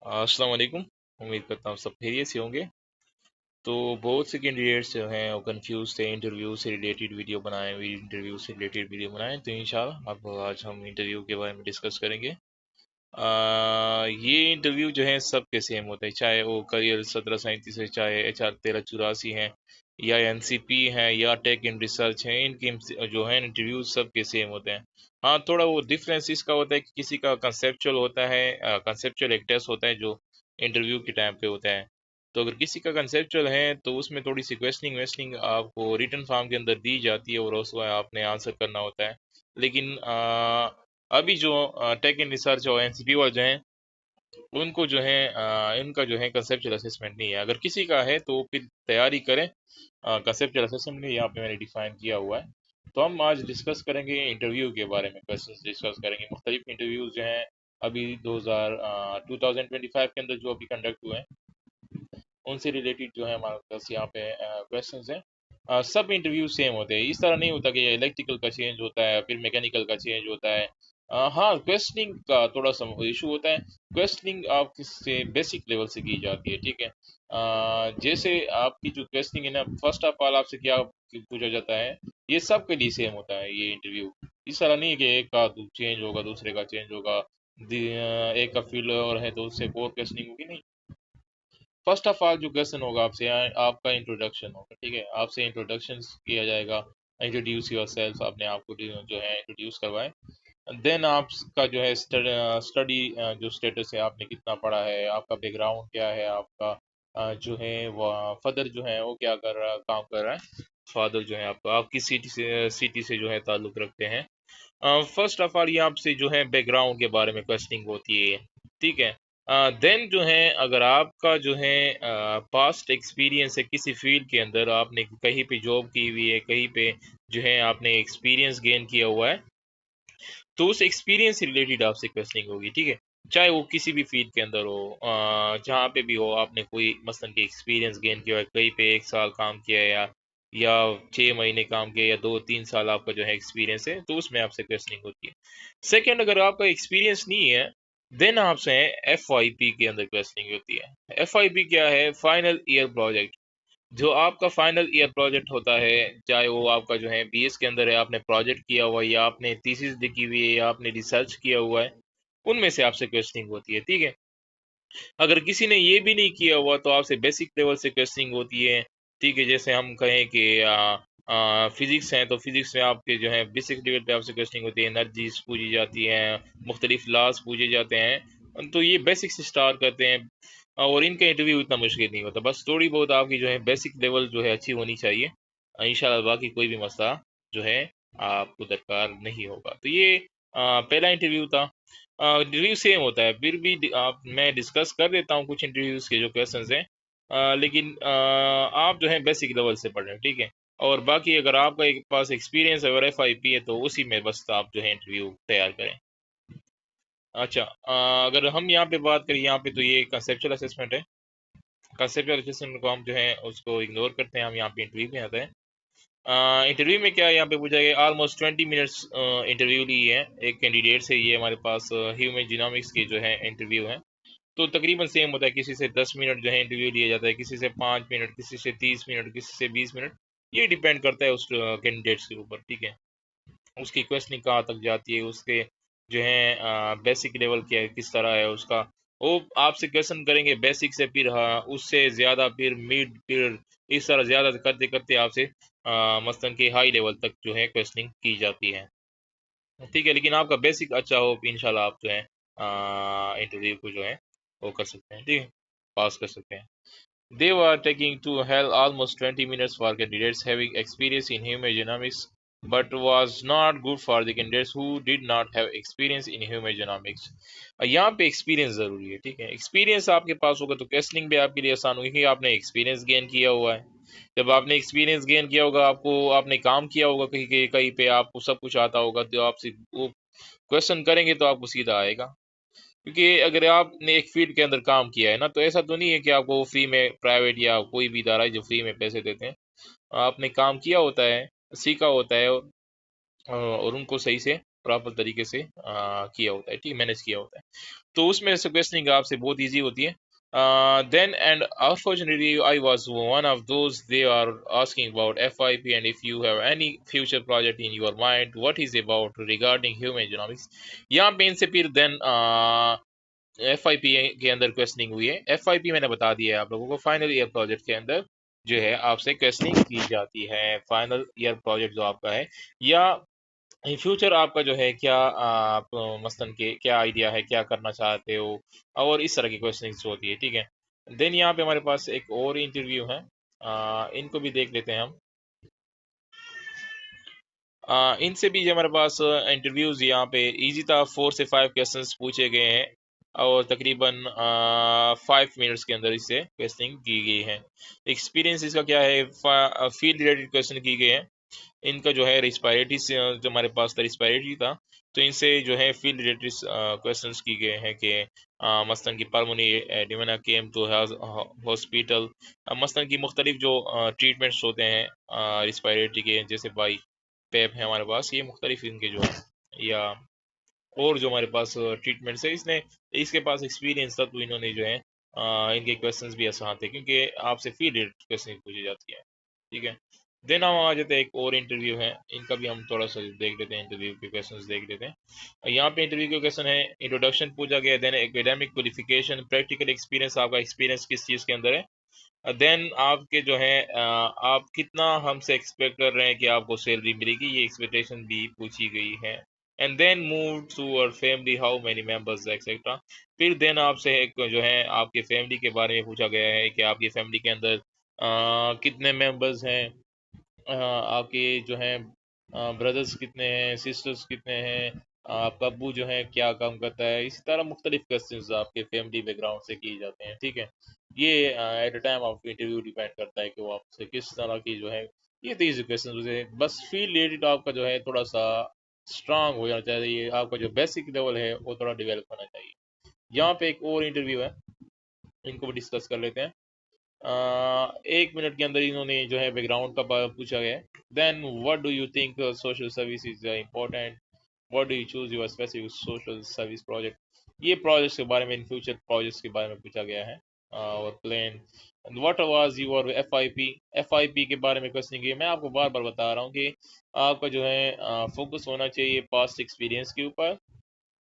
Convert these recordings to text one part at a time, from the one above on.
अस्सलाम वालेकुम। उम्मीद करता हूँ सब खैरियत से होंगे। तो बहुत से कैंडिडेट्स जो हैं वो कंफ्यूज थे, इंटरव्यू से रिलेटेड वीडियो बनाएं, इंटरव्यू से रिलेटेड वीडियो बनाएं। तो इंशाल्लाह अब आज हम इंटरव्यू के बारे में डिस्कस करेंगे। ये इंटरव्यू जो है सबके सेम होता है, चाहे वो करियर 1737 है, चाहे HR 1384 है, या NCP है, या टेक इन रिसर्च है। इनके जो है इंटरव्यू सबके सेम होते हैं। हाँ, थोड़ा वो डिफरेंस इसका होता है कि किसी का कंसेप्चुअल होता है, कंसेप्चुअल एक टेस्ट होता है जो इंटरव्यू के टाइम पे होता है। तो अगर किसी का कंसेप्चुअल है तो उसमें थोड़ी सी क्वेश्चनिंग वेस्टनिंग आपको रिटर्न फॉर्म के अंदर दी जाती है और उसको आपने आंसर करना होता है। लेकिन अभी जो टेक इन रिसर्च और NCP वाले जो हैं उनको जो है इनका जो है कंसेप्चुअल असेसमेंट नहीं है। अगर किसी का है तो वो फिर तैयारी करें। कंसेप्चुअल असेसमेंट में यहाँ पे मैंने डिफाइन किया हुआ है। तो हम आज डिस्कस करेंगे इंटरव्यू के बारे में, क्वेश्चन डिस्कस करेंगे। मुख्तलिफ इंटरव्यूज जो हैं अभी 2025 के अंदर जो अभी कंडक्ट हुए हैं उनसे रिलेटेड जो है हमारे पास यहाँ पे क्वेश्चंस हैं। सब इंटरव्यू सेम होते हैं, इस तरह नहीं होता कि इलेक्ट्रिकल का चेंज होता है फिर मैकेनिकल का चेंज होता है। हाँ, क्वेश्चनिंग का थोड़ा सा इशू होता है। क्वेश्चनिंग आप किससे बेसिक लेवल से की जाती है, ठीक है। जैसे आपकी जो क्वेश्चनिंग है ना, फर्स्ट ऑफ ऑल आपसे क्या पूछा जाता है, ये सबके लिए सेम होता है ये इंटरव्यू। इस तरह नहीं है कि एक का चेंज होगा दूसरे का चेंज होगा। एक का फील्ड और है तो उससे और क्वेश्चनिंग होगी, नहीं। फर्स्ट ऑफ ऑल जो क्वेश्चन होगा आपसे, आपका इंट्रोडक्शन होगा, ठीक है। आपसे इंट्रोडक्शन किया जाएगा, इंट्रोड्यूस योर सेल्फ, अपने आप को जो है इंट्रोड्यूस करवाएं। देन आपका जो है स्टडी जो स्टेटस है, आपने कितना पढ़ा है, आपका बैकग्राउंड क्या है, आपका जो है वो फादर जो है वो क्या कर रहा काम कर रहा है, फादर जो है आपका आप किस सिटी से जो है ताल्लुक रखते हैं। फर्स्ट ऑफ ऑल ये आपसे जो है बैकग्राउंड के बारे में क्वेश्चनिंग होती है, ठीक है। देन जो है अगर आपका जो है पास्ट एक्सपीरियंस है किसी फील्ड के अंदर, आपने कहीं पे जॉब की हुई है, कहीं पे जो है आपने एक्सपीरियंस गेन किया हुआ है, तो उस एक्सपीरियंस से रिलेटेड आपसे क्वेश्चनिंग होगी, ठीक है। चाहे वो किसी भी फील्ड के अंदर हो, जहाँ पे भी हो, आपने कोई मसलन के एक्सपीरियंस गेन किया है, कहीं पे 1 साल काम किया है, या 6 महीने काम किया, या 2-3 साल आपका जो है एक्सपीरियंस है, तो उसमें आपसे क्वेश्चनिंग होती है। सेकंड, अगर आपका एक्सपीरियंस नहीं है, देन आपसे FYP के अंदर क्वेश्चनिंग होती है। FYP क्या है? Final year project. जो आपका फाइनल ईयर प्रोजेक्ट होता है, चाहे वो आपका जो है BS के अंदर है, आपने प्रोजेक्ट किया हुआ है, या आपने थीसिस लिखी हुई है, या आपने रिसर्च किया हुआ है, उनमें से आपसे क्वेश्चनिंग होती है, ठीक है। अगर किसी ने ये भी नहीं किया हुआ तो आपसे बेसिक लेवल से क्वेश्चनिंग होती है, ठीक है। जैसे हम कहें कि फिजिक्स है तो फिजिक्स में आपके जो है बेसिक लेवल पे आपसे क्वेश्चनिंग होती है, एनर्जीज पूछी जाती हैं, मुख्तलिफ लॉज पूछे जाते हैं। तो ये बेसिक से स्टार्ट करते हैं, और इनका इंटरव्यू इतना मुश्किल नहीं होता, बस थोड़ी बहुत आपकी जो है बेसिक लेवल जो है अच्छी होनी चाहिए। इंशाल्लाह बाकी कोई भी मसला जो है आपको दरकार नहीं होगा। तो ये पहला इंटरव्यू था। रिव्यू सेम होता है, फिर भी मैं डिस्कस कर देता हूँ कुछ इंटरव्यूज के जो क्वेश्चंस हैं। लेकिन आप जो है बेसिक लेवल से पढ़ रहे हैं, ठीक है। और बाकी अगर आपका एक पास एक्सपीरियंस है और FIP है तो उसी में बस आप जो है इंटरव्यू तैयार करें। अच्छा, अगर हम यहाँ पे बात करें, यहाँ पे तो ये कंसेप्चुअल असेसमेंट है। कंसेप्चुअल असेसमेंट को हम जो है उसको इग्नोर करते हैं, हम यहाँ पे इंटरव्यू में आते हैं। इंटरव्यू में क्या है, यहाँ पे पूछा गया ऑलमोस्ट 20 मिनट्स इंटरव्यू ली है एक कैंडिडेट से। ये हमारे पास ह्यूमन जीनोमिक्स की जो है इंटरव्यू है। तो तकरीबन सेम होता है, किसी से 10 मिनट जो है इंटरव्यू लिया जाता है, किसी से 5 मिनट, किसी से 30 मिनट, किसी से 20 मिनट। ये डिपेंड करता है उस कैंडिडेट्स के ऊपर, ठीक है। उसकी क्वेश्चनिंग कहाँ तक जाती है, उसके जो है बेसिक लेवल क्या है, किस तरह है उसका। वो आपसे क्वेश्चन करेंगे बेसिक से, फिर हाँ उससे ज़्यादा, फिर मिड, फिर इस तरह ज़्यादा करते करते आपसे मसलन कि हाई लेवल तक जो है क्वेश्चनिंग की जाती है, ठीक है। लेकिन आपका बेसिक अच्छा हो, इंशाल्लाह आप जो है इंटरव्यू को जो है वो कर सकते हैं, ठीक है, पास कर सकते हैं। They were taking to hell almost 20 minutes for candidates having experience in hemodynamics, but was not good for the candidates who did not have experience in hemodynamics. यहाँ पे एक्सपीरियंस जरूरी है, ठीक है। एक्सपीरियंस आपके पास होगा तो कैस्टिंग भी आपके लिए आसान होगी, क्योंकि आपने एक्सपीरियंस गेन किया हुआ है। जब आपने एक्सपीरियंस गेन किया होगा, आपको आपने काम किया होगा कहीं कहीं कहीं पे, आपको सब कुछ आता होगा, तो आपसे वो क्वेश्चन करेंगे तो आपको सीधा आएगा। क्योंकि अगर आपने एक फील्ड के अंदर काम किया है ना, तो ऐसा तो नहीं है कि आपको फ्री में, प्राइवेट या कोई भी इदारा है जो फ्री में पैसे देते हैं। आपने काम किया होता है, सीखा होता है, और उनको सही से प्रॉपर तरीके से किया होता है, ठीक, मैनेज किया होता है। तो उसमें से क्वेश्चनिंग आपसे बहुत इजी होती है। Then and unfortunately I was one of those they are asking about FIP and if you have any future project in your mind what is about regarding human genomics। यहाँ पे इनसे फिर then FIP के अंदर questioning हुई है। FIP मैंने बता दिया है आप लोगों को, फाइनल ईयर प्रोजेक्ट के अंदर जो है आपसे क्वेश्चनिंग की जाती है। फाइनल ईयर प्रोजेक्ट जो आपका है, या इन फ्यूचर आपका जो है क्या आप मसलन के क्या आइडिया है, क्या करना चाहते हो, और इस तरह की क्वेश्चनिंग होती है, ठीक है। देन यहाँ पे हमारे पास एक और इंटरव्यू है, इनको भी देख लेते हैं हम। इनसे भी जो हमारे पास इंटरव्यूज यहाँ पे इजी था, 4 से 5 क्वेश्चंस पूछे गए हैं और तकरीबन 5 मिनट्स के अंदर इससे क्वेश्चनिंग की गई है। एक्सपीरियंस इसका क्या है, फील्ड रिलेटेड क्वेश्चन की गए हैं। इनका जो है रिस्पायरेटरी से जो हमारे पास था रिस्पायरेटरी था, तो इनसे जो है फील्ड रिलेटेड क्वेश्चंस की गए हैं कि मसलन की पाल्मोनी एडिमा केम टू हॉस्पिटल, मसलन की मुख्तलिफ जो ट्रीटमेंट्स होते हैं रिस्पायरेटरी के, जैसे बाई पैप है हमारे पास, ये मुख्तलिफ इनके जो है, या और जो हमारे पास ट्रीटमेंट्स है, इसने इसके पास एक्सपीरियंस था, तो इन्होंने जो है इनके क्वेश्चंस भी आसान थे क्योंकि आपसे फील्ड रिलेटेड क्वेश्चन पूछी जाती है, ठीक है। देन हम आ जाते हैं, एक और इंटरव्यू है, इनका भी हम थोड़ा सा देख लेते हैं, इंटरव्यू के क्वेश्चंस देख लेते हैं। यहाँ पे इंटरव्यू के क्वेश्चन है, इंट्रोडक्शन पूछा गया, then academic qualification, practical experience, आपका एक्सपीरियंस किस चीज़ के अंदर है, देन आपके जो है आप कितना हमसे एक्सपेक्ट कर रहे हैं कि आपको सैलरी मिलेगी, ये एक्सपेक्टेशन भी पूछी गई है। And then move to our family, how many members etcetera. फिर देन आपसे एक जो है आपके फैमिली के बारे में पूछा गया है कि आपकी फैमिली के अंदर कितने मेंबर्स हैं, आपके जो हैं ब्रदर्स कितने हैं, सिस्टर्स कितने हैं, आपका अब्बू जो है क्या काम करता है, इसी तरह मुख्तलिफ क्वेश्चंस आपके फैमिली बैकग्राउंड से किए जाते हैं, ठीक है। ये at a time of interview depend करता है कि वो आपसे किस तरह की जो है, ये तो इजी क्वेश्चन होते हैं। बस फील्ड रिलेटेड आपका जो है थोड़ा सा स्ट्रांग हो जाना चाहिए, आपका जो बेसिक लेवल है वो थोड़ा डेवलप होना चाहिए। यहाँ पे एक और इंटरव्यू है, इनको भी डिस्कस कर लेते हैं। 1 मिनट के अंदर इन्होंने जो है बैकग्राउंड का पूछा गया है। Then what do you think social service is important, what do you choose your specific social service project. ये प्रोजेक्ट्स के बारे में, इन फ्यूचर प्रोजेक्ट्स के बारे में पूछा गया है। और plan, what was your FIP, FIP के बारे में क्वेश्चन किया। मैं आपको बार बार बता रहा हूँ कि आपका जो है फोकस होना चाहिए पास्ट एक्सपीरियंस के ऊपर,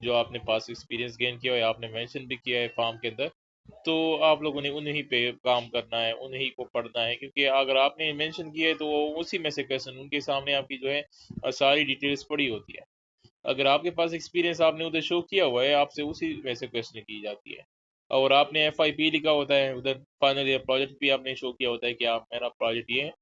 जो आपने पास एक्सपीरियंस गेन किया है, आपने मेंशन भी किया है फॉर्म के अंदर, तो आप लोगों ने उन्हीं पे काम करना है, उन्हीं को पढ़ना है, क्योंकि अगर आपने मेंशन किया है तो वो उसी में से क्वेश्चन उनके सामने आपकी जो है सारी डिटेल्स पड़ी होती है। अगर आपके पास एक्सपीरियंस आपने उधर शो किया हुआ है, आपसे उसी में से क्वेश्चन की जाती है। और आपने एफआईपी लिखा होता है उधर, फाइनल ईयर प्रोजेक्ट भी आपने शो किया होता है कि आप मेरा प्रोजेक्ट ये है,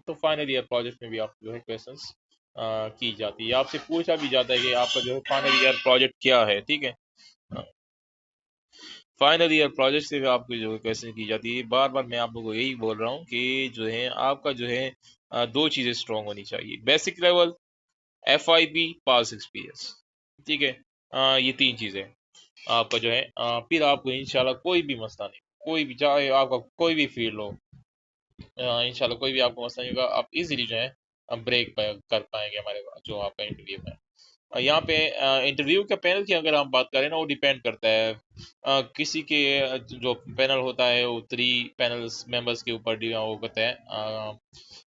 तो फाइनल ईयर प्रोजेक्ट में भी आप जो है क्वेश्चंस की जाती है, आपसे पूछा भी जाता है कि आपका जो है फाइनल ईयर प्रोजेक्ट क्या है, ठीक है। फाइनल ईयर प्रोजेक्ट से भी आपको जो क्वेश्चन की जाती है। बार बार मैं आप लोगों को यही बोल रहा हूँ कि जो है आपका जो है दो चीजें स्ट्रॉन्ग होनी चाहिए, बेसिक लेवल, एफआईपी, पास एक्सपीरियंस, ठीक है। ये तीन चीजें आपका जो है फिर आपको इंशाल्लाह कोई भी मसला नहीं, कोई भी चाहे आपका कोई भी फील्ड हो, इंशाल्लाह कोई भी आपको मसला नहीं होगा, आप इजीली जो है ब्रेक कर पाएंगे हमारे जो आपका इंटरव्यू है। यहाँ पे इंटरव्यू का पैनल की अगर हम बात करें ना, वो डिपेंड करता है किसी के जो पैनल होता है वो 3 पैनल्स मेंबर्स के ऊपर वो होता है,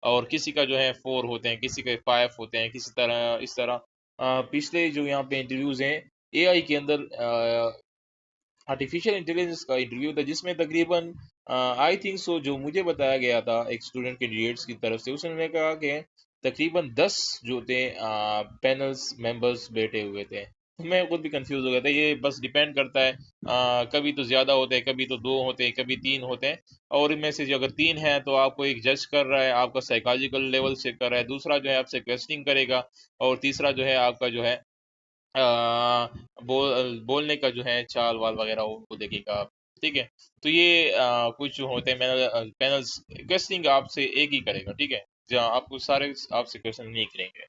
और किसी का जो है 4 होते हैं, किसी के 5 होते हैं, किसी तरह इस तरह पिछले जो यहाँ पे इंटरव्यूज हैं एआई के अंदर, आर्टिफिशियल इंटेलिजेंस का इंटरव्यू था जिसमें तकरीबन आई थिंक सो जो मुझे बताया गया था एक स्टूडेंट कैंडिडेट्स की तरफ से, उसने कहा कि तकरीबन 10 जो थे पैनल्स मेंबर्स बैठे हुए थे। तो मैं खुद भी कंफ्यूज हो गया था, ये बस डिपेंड करता है, कभी तो ज्यादा होते हैं, कभी तो 2 होते हैं, कभी 3 होते हैं। और इनमें से जो अगर 3 है तो आपको एक जज कर रहा है, आपका साइकोलॉजिकल लेवल चेक कर रहा है, दूसरा जो है आपसे क्वेश्चनिंग करेगा, और तीसरा जो है आपका जो है बोलने का जो है चाल वाल वगैरह वो देखेगा आप, ठीक है। तो ये कुछ होते हैं पैनल्स, क्वेश्चनिंग आपसे एक ही करेगा, ठीक है, जहाँ आपको सारे आपसे क्वेश्चन नहीं करेंगे।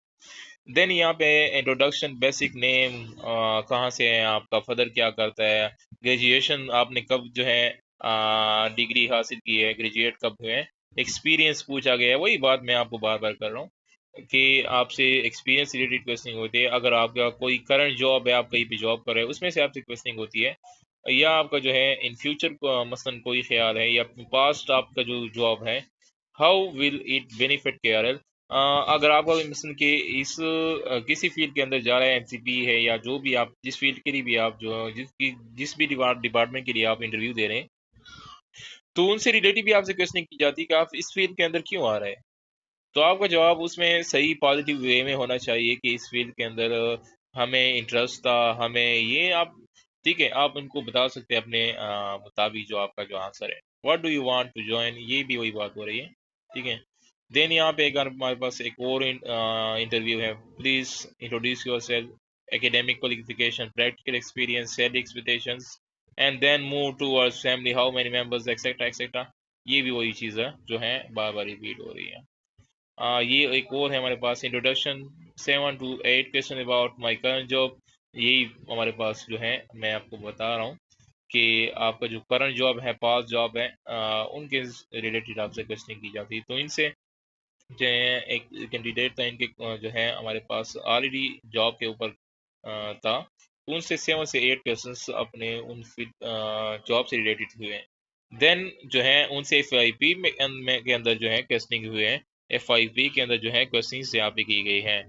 देन यहाँ पे इंट्रोडक्शन, बेसिक नेम, कहाँ से है, आपका फादर क्या करता है, ग्रेजुएशन आपने कब जो है डिग्री हासिल की है, ग्रेजुएट कब हुए हैं, एक्सपीरियंस पूछा गया है, वही बात मैं आपको बार बार कर रहा हूँ। कि आपसे एक्सपीरियंस रिलेटेड क्वेश्चनिंग होती है। अगर आपका कोई करंट जॉब है, आप कहीं पे जॉब कर रहे हैं, उसमें से आपसे क्वेश्चनिंग होती है। या आपका जो है इन फ्यूचर को मसलन कोई ख्याल है, या पास्ट आपका जो जॉब है, how will it benefit KRL. अगर आपका मसलन कि इस किसी फील्ड के अंदर जा रहा है, एनसीपी है या जो भी, आप जिस फील्ड के लिए भी आप जो जिस भी डिपार्टमेंट के लिए आप इंटरव्यू दे रहे हैं, तो उनसे रिलेटिव भी आपसे क्वेश्चनिंग की जाती है कि आप इस फील्ड के अंदर क्यों आ रहे हैं। तो आपका जवाब उसमें सही पॉजिटिव वे में होना चाहिए कि इस फील्ड के अंदर हमें इंटरेस्ट था, हमें ये आप, ठीक है, आप उनको बता सकते हैं अपने मुताबिक जो आपका जो आंसर है। What do you want to join, ये भी वही बात हो रही है, ठीक है। देन यहाँ पे एक हमारे पास एक और इंटरव्यू है। Please introduce yourself, academic qualification, practical experience, salary expectations, and then move towards family, how many members, etcetera etcetera. ये भी वही चीज़ है जो है बार बार रिपीट हो रही है। ये एक और है हमारे पास, introduction, 7 to 8 question about my current job. यही हमारे पास जो है, मैं आपको बता रहा हूँ कि आपका जो करंट जॉब है, पास जॉब है, उनके रिलेटेड आपसे क्वेश्चनिंग की जाती है। तो इनसे जो है एक कैंडिडेट था, इनके जो है हमारे पास ऑलरेडी जॉब के ऊपर था। उनसे 7 से 8 क्वेश्चंस अपने उन जॉब से रिलेटेड हुए हैं। देन जो है उनसे FIP के अंदर जो है क्वेश्चनिंग हुए हैं। FIP के अंदर जो है क्वेश्चनिंग यहाँ पे की गई है।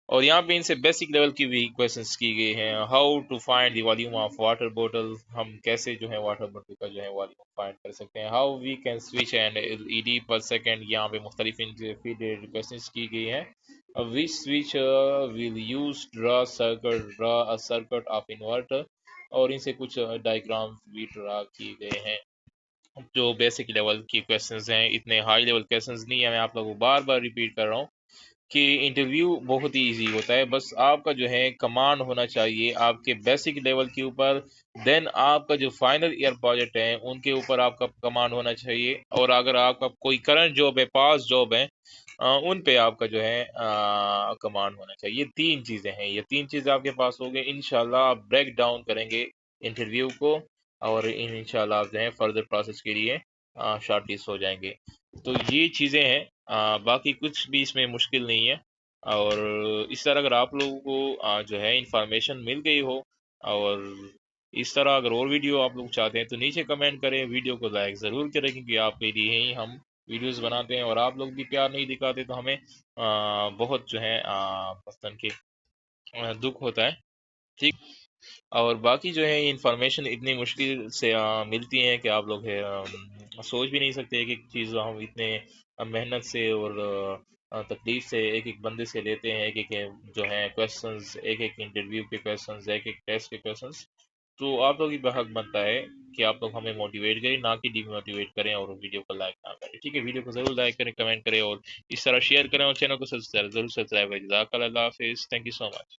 और यहाँ पे इनसे बेसिक लेवल की भी क्वेश्चंस की गई हैं। How to find the volume of water bottle, हम कैसे जो है वाटर बॉटल का जो है वॉल्यूम फाइंड कर सकते हैं। How we can switch and ED पर सेकेंड, यहाँ पे मुख्तलिफ इनसे फीड क्वेश्चंस की गई हैं। Which switch will use draw a circuit of inverter, और इनसे कुछ डायग्राम भी ड्रा किए गए हैं। जो बेसिक लेवल की क्वेश्चंस हैं, इतने हाई लेवल क्वेश्चंस नहीं है। मैं आप लोगों को बार बार रिपीट कर रहा हूँ कि इंटरव्यू बहुत ही इजी होता है। बस आपका जो है कमांड होना चाहिए आपके बेसिक लेवल के ऊपर। देन आपका जो फाइनल ईयर प्रोजेक्ट है, उनके ऊपर आपका कमांड होना चाहिए। और अगर आपका कोई करंट जॉब है, पास जॉब है, उन पे आपका जो है कमांड होना चाहिए। ये 3 चीज़ें हैं, ये 3 चीज़ें आपके पास हो गई। इंशाल्लाह आप ब्रेक डाउन करेंगे इंटरव्यू को, और इंशाल्लाह आप जो है फर्दर प्रोसेस के लिए शॉर्टलिस्ट हो जाएंगे। तो ये चीज़ें हैं, बाकी कुछ भी इसमें मुश्किल नहीं है। और इस तरह अगर आप लोगों को जो है इंफॉर्मेशन मिल गई हो, और इस तरह अगर और वीडियो आप लोग चाहते हैं, तो नीचे कमेंट करें, वीडियो को लाइक ज़रूर करें, क्योंकि आपके लिए ही हम वीडियोस बनाते हैं। और आप लोग भी प्यार नहीं दिखाते तो हमें बहुत जो है मसलन कि दुख होता है, ठीक। और बाकी जो है इंफॉर्मेशन इतनी मुश्किल से मिलती है कि आप लोग है सोच भी नहीं सकते। एक एक चीज़ हम इतने मेहनत से और तकलीफ से एक एक बंदे से लेते हैं, एक एक जो है क्वेश्चंस, एक एक इंटरव्यू के क्वेश्चंस, एक एक टेस्ट के क्वेश्चंस। तो आप लोग की हक बनता है कि आप लोग हमें मोटिवेट करें, ना कि डिमोटिवेट करें, और वीडियो को लाइक ना करें, ठीक है। वीडियो को ज़रूर लाइक करें, कमेंट करें, और इस तरह शेयर करें, और चैनल को सब्सक्राइब ज़रूर, सब्सक्राइब करें। जज़ाकल्लाह, अल्लाह हाफिज़, थैंक यू सो मच।